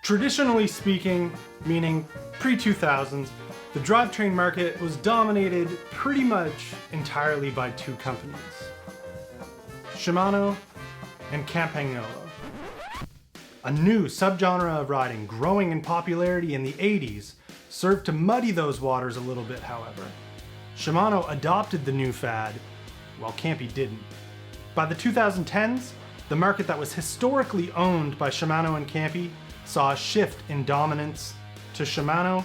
Traditionally speaking, meaning pre-2000s, the drivetrain market was dominated pretty much entirely by two companies, Shimano and Campagnolo. A new subgenre of riding growing in popularity in the 80s served to muddy those waters a little bit, however. Shimano adopted the new fad, while Campy didn't. By the 2010s, the market that was historically owned by Shimano and Campy saw a shift in dominance to Shimano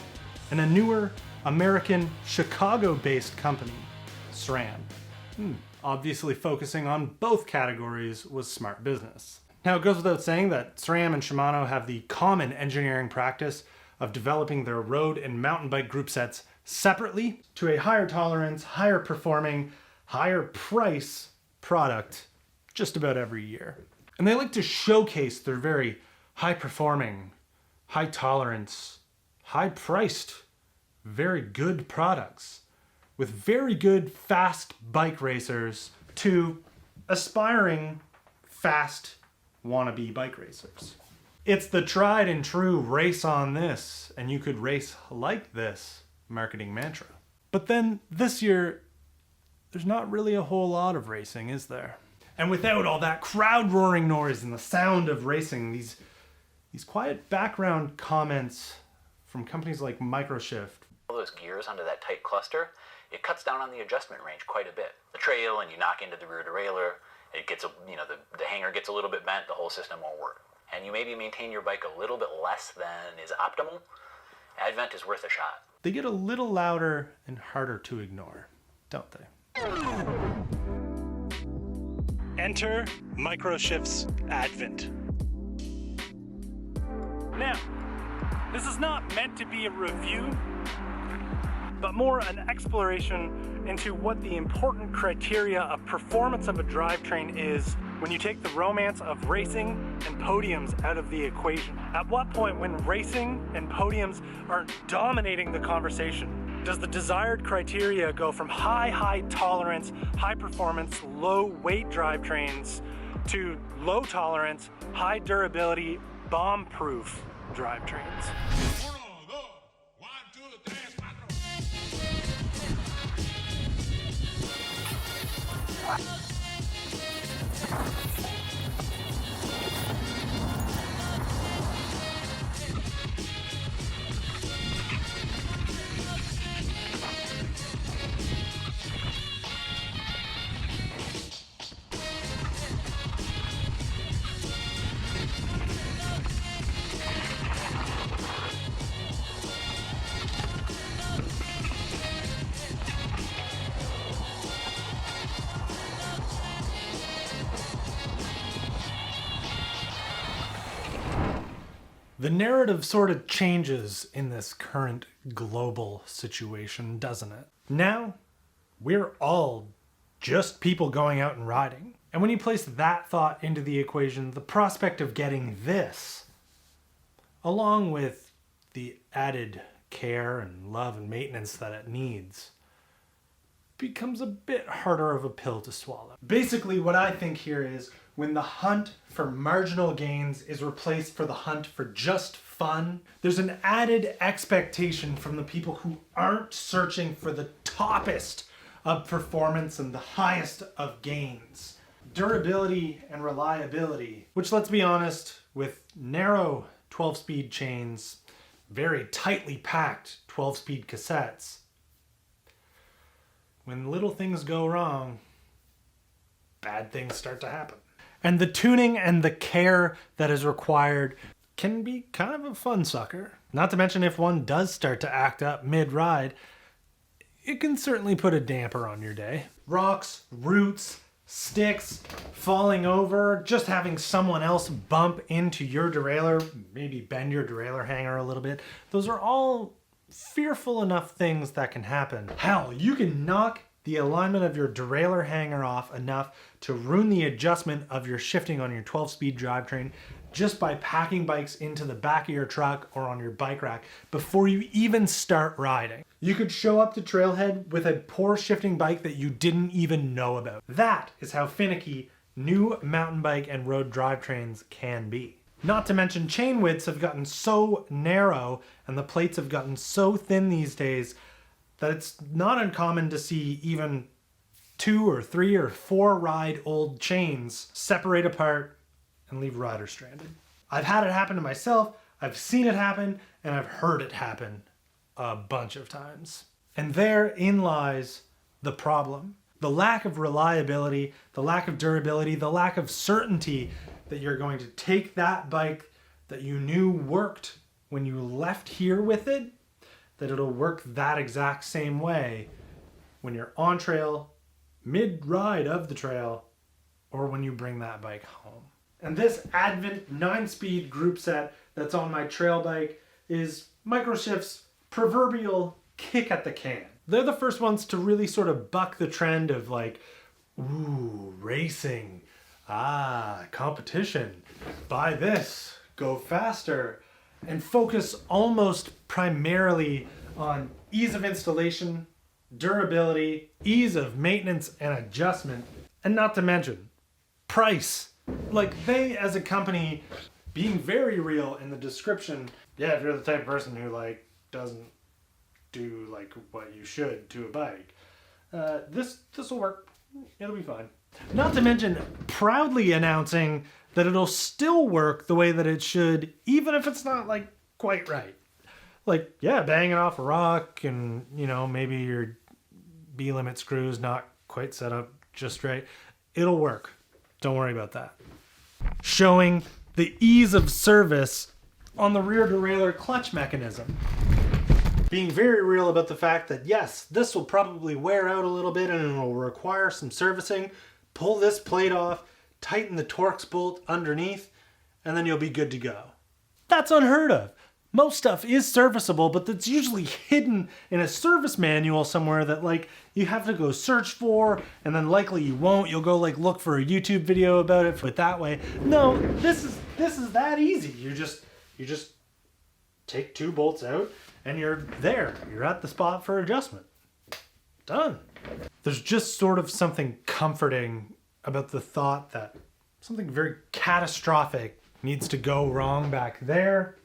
and a newer American Chicago-based company, SRAM. Obviously focusing on both categories was smart business. Now it goes without saying that SRAM and Shimano have the common engineering practice of developing their road and mountain bike group sets separately to a higher tolerance, higher performing, higher price product just about every year. And they like to showcase their very high performing, high tolerance, high priced, very good products with very good fast bike racers to aspiring fast wannabe bike racers. It's the tried and true race on this and you could race like this marketing mantra. But then this year, there's not really a whole lot of racing, is there? And without all that crowd roaring noise and the sound of racing, these quiet background comments from companies like Microshift. All those gears onto that tight cluster, it cuts down on the adjustment range quite a bit. The trail and you knock into the rear derailleur, it gets the hanger gets a little bit bent, the whole system won't work. And you maybe maintain your bike a little bit less than is optimal. Advent is worth a shot. They get a little louder and harder to ignore, don't they? Enter Microshift's Advent. Now, this is not meant to be a review, but more an exploration into what the important criteria of performance of a drivetrain is when you take the romance of racing and podiums out of the equation. At what point, when racing and podiums are dominating the conversation, does the desired criteria go from high tolerance, high performance, low weight drivetrains to low tolerance, high durability, bomb-proof drivetrains? The narrative sort of changes in this current global situation, doesn't it? Now, we're all just people going out and riding. And when you place that thought into the equation, the prospect of getting this, along with the added care and love and maintenance that it needs, becomes a bit harder of a pill to swallow. Basically, what I think here is when the hunt for marginal gains is replaced for the hunt for just fun, there's an added expectation from the people who aren't searching for the toppest of performance and the highest of gains. Durability and reliability, which, let's be honest, with narrow 12-speed chains, very tightly packed 12-speed cassettes, when little things go wrong, bad things start to happen. And the tuning and the care that is required can be kind of a fun sucker. Not to mention, if one does start to act up mid-ride, it can certainly put a damper on your day. Rocks, roots, sticks, falling over, just having someone else bump into your derailleur, maybe bend your derailleur hanger a little bit, those are all fearful enough things that can happen. Hell, you can knock the alignment of your derailleur hanger off enough to ruin the adjustment of your shifting on your 12-speed drivetrain just by packing bikes into the back of your truck or on your bike rack before you even start riding. You could show up to Trailhead with a poor shifting bike that you didn't even know about. That is how finicky new mountain bike and road drivetrains can be. Not to mention chain widths have gotten so narrow and the plates have gotten so thin these days that it's not uncommon to see even 2 or 3 or 4 ride old chains separate apart and leave riders stranded. I've had it happen to myself, I've seen it happen, and I've heard it happen a bunch of times. And therein lies the problem. The lack of reliability, the lack of durability, the lack of certainty that you're going to take that bike that you knew worked when you left here with it, that it'll work that exact same way when you're on trail, mid-ride of the trail, or when you bring that bike home. And this Advent 9-speed group set that's on my trail bike is Microshift's proverbial kick at the can. They're the first ones to really sort of buck the trend of like, ooh, racing, competition, buy this, go faster, and focus almost primarily on ease of installation, durability, ease of maintenance and adjustment, and not to mention price. Like they, as a company, being very real in the description, yeah, if you're the type of person who like doesn't do like what you should to a bike, this will work. It'll be fine. Not to mention proudly announcing that it'll still work the way that it should, even if it's not like quite right. Like, yeah, banging off a rock and, you know, maybe your B-limit screws not quite set up just right. It'll work. Don't worry about that. Showing the ease of service on the rear derailleur clutch mechanism. Being very real about the fact that yes, this will probably wear out a little bit and it will require some servicing. Pull this plate off, tighten the Torx bolt underneath, and then you'll be good to go. That's unheard of. Most stuff is serviceable, but that's usually hidden in a service manual somewhere that like you have to go search for, and then likely you won't. You'll go like look for a YouTube video about it for it that way. No, this is that easy. You just take 2 bolts out and you're there. You're at the spot for adjustment. Done. There's just sort of something comforting about the thought that something very catastrophic needs to go wrong back there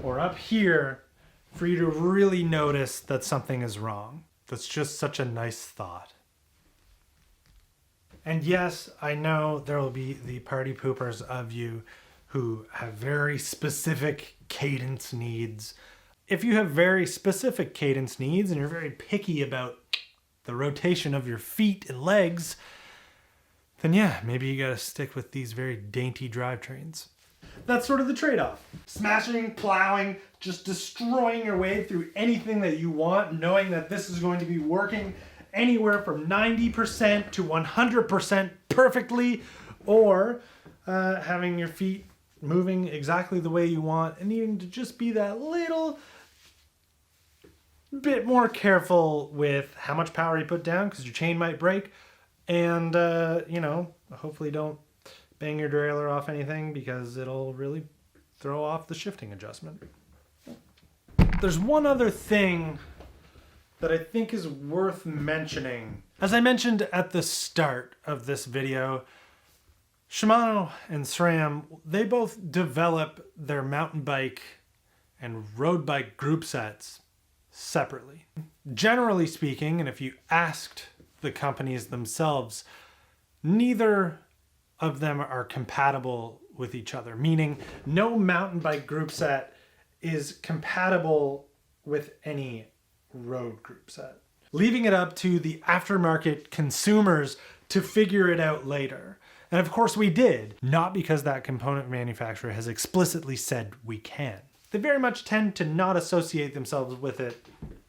or up here for you to really notice that something is wrong. That's just such a nice thought. And yes, I know there will be the party poopers of you who have very specific cadence needs. If you have very specific cadence needs and you're very picky about the rotation of your feet and legs, then yeah, maybe you gotta stick with these very dainty drivetrains. That's sort of the trade-off. Smashing, plowing, just destroying your way through anything that you want, knowing that this is going to be working anywhere from 90% to 100% perfectly, or having your feet moving exactly the way you want and needing to just be that little bit more careful with how much power you put down because your chain might break, and you know, hopefully don't bang your derailleur off anything because it'll really throw off the shifting adjustment. There's one other thing that I think is worth mentioning. As I mentioned at the start of this video, Shimano and SRAM, they both develop their mountain bike and road bike group sets separately. Generally speaking, and if you asked the companies themselves, neither of them are compatible with each other, meaning no mountain bike group set is compatible with any road group set, leaving it up to the aftermarket consumers to figure it out later. And of course we did, not because that component manufacturer has explicitly said we can. They very much tend to not associate themselves with it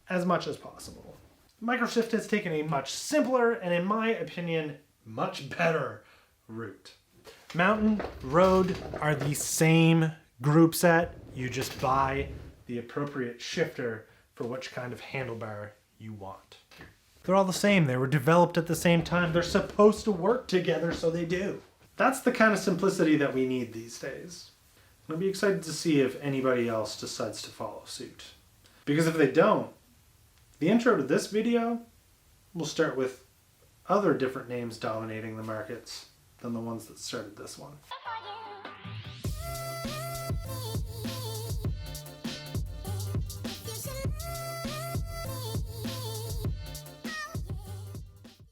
as much as possible. Microshift has taken a much simpler and, in my opinion, much better route. Mountain, road are the same group set. You just buy the appropriate shifter for which kind of handlebar you want. They're all the same. They were developed at the same time. They're supposed to work together, so they do. That's the kind of simplicity that we need these days. I'll be excited to see if anybody else decides to follow suit. Because if they don't, the intro to this video will start with other different names dominating the markets than the ones that started this one.